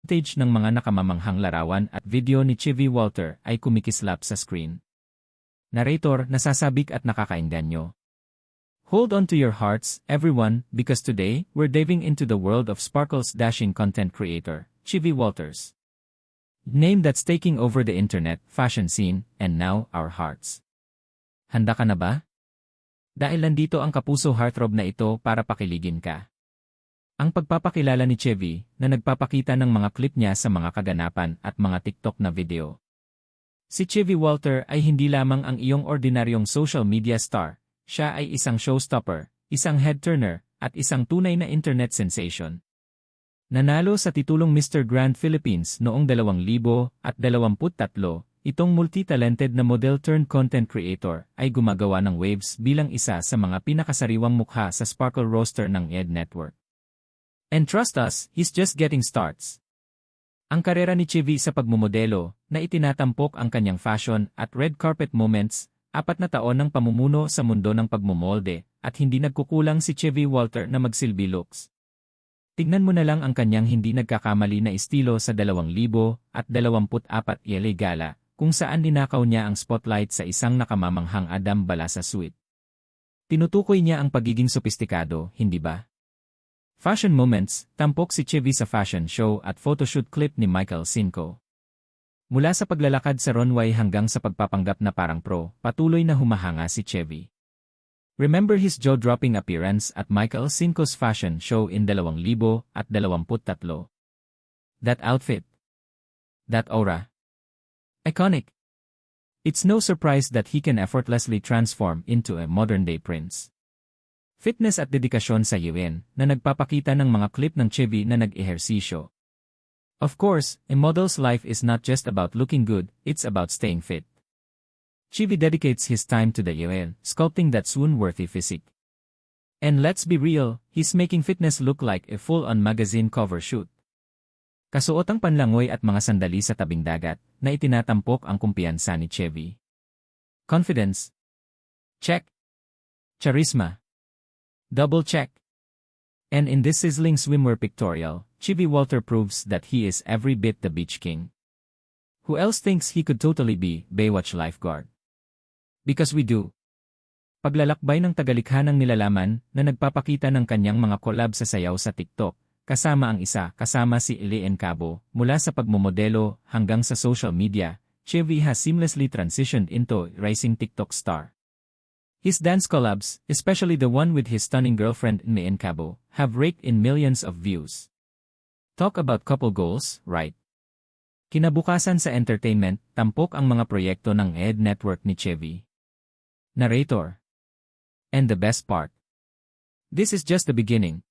footage ng mga nakamamanghang larawan at video ni Chevy Walter ay kumikislap sa screen. Narrator, nasasabik at nakakainganyo. Hold on to your hearts, everyone, because today, we're diving into the world of Sparkle's dashing content creator, Chevy Walters. Name that's taking over the internet, fashion scene, and now our hearts. Handa ka na ba? Dahil nandito ang kapuso heartthrob na ito para pakiligin ka. Ang pagpapakilala ni Chevy na nagpapakita ng mga clip niya sa mga kaganapan at mga TikTok na video. Si Chevy Walter ay hindi lamang ang iyong ordinaryong social media star. Siya ay isang showstopper, isang head-turner, at isang tunay na internet sensation. Nanalo sa titulong Mr. Grand Philippines noong 2023, itong multi-talented na model-turned-content creator ay gumagawa ng waves bilang isa sa mga pinakasariwang mukha sa Sparkle roster ng ED Network. And trust us, he's just getting starts. Ang karera ni Chevy sa pagmumodelo, na itinatampok ang kanyang fashion at red carpet moments, 4 na taon ng pamumuno sa mundo ng pagmumolde, at hindi nagkukulang si Chevy Walter na magsilbi looks. Tignan mo na lang ang kanyang hindi nagkakamali na estilo sa 2024 LA Gala, kung saan ninakaw niya ang spotlight sa isang nakamamanghang Adam Balasa suit. Tinutukoy niya ang pagiging sopistikado, hindi ba? Fashion moments, tampok si Chevy sa fashion show at photoshoot clip ni Michael Cinco. Mula sa paglalakad sa runway hanggang sa pagpapanggap na parang pro, patuloy na humahanga si Chevy. Remember his jaw-dropping appearance at Michael Cinco's fashion show in 2023? That outfit. That aura. Iconic. It's no surprise that he can effortlessly transform into a modern-day prince. Fitness at dedikasyon sa UN na nagpapakita ng mga clip ng Chevy na nag-ehersisyo. Of course, a model's life is not just about looking good, it's about staying fit. Chevy dedicates his time to the UN, sculpting that swoon-worthy physique. And let's be real, he's making fitness look like a full-on magazine cover shoot. Kasuotang panlangoy at mga sandali sa tabing dagat, na itinatampok ang kumpiyansa ni Chevy. Confidence. Check. Charisma. Double check. And in this sizzling swimwear pictorial, Chevy Walter proves that he is every bit the beach king. Who else thinks he could totally be Baywatch lifeguard? Because we do. Paglalakbay ng tagalikhanang nilalaman na nagpapakita ng kanyang mga collab sa sayaw sa TikTok, kasama si Elaine Cabo, mula sa pagmomodelo hanggang sa social media, Chevy has seamlessly transitioned into a rising TikTok star. His dance collabs, especially the one with his stunning girlfriend Elaine Cabo, have raked in millions of views. Talk about couple goals, right? Kinabukasan sa entertainment, tampok ang mga proyekto ng ED Network ni Chevy. Narrator. And the best part. This is just the beginning.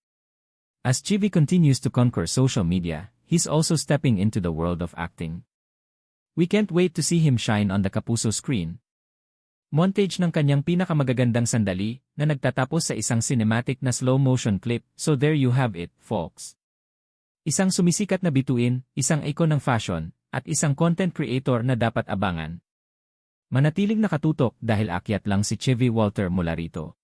As Chevy continues to conquer social media, he's also stepping into the world of acting. We can't wait to see him shine on the Kapuso screen. Montage ng kanyang pinakamagagandang sandali na nagtatapos sa isang cinematic na slow-motion clip, so there you have it, folks. Isang sumisikat na bituin, isang icon ng fashion, at isang content creator na dapat abangan. Manatiling nakatutok dahil akyat lang si Chevy Walter mula rito.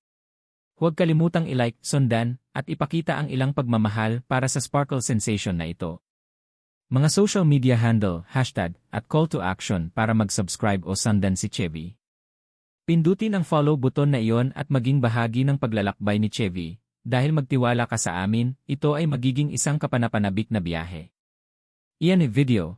Huwag kalimutang i-like, sundan, at ipakita ang ilang pagmamahal para sa Sparkle sensation na ito. Mga social media handle, hashtag, at call to action para mag-subscribe o sundan si Chevy. Pindutin ang follow button na iyon at maging bahagi ng paglalakbay ni Chevy. Dahil magtiwala ka sa amin, ito ay magiging isang kapanapanabik na biyahe. Iyan ay video.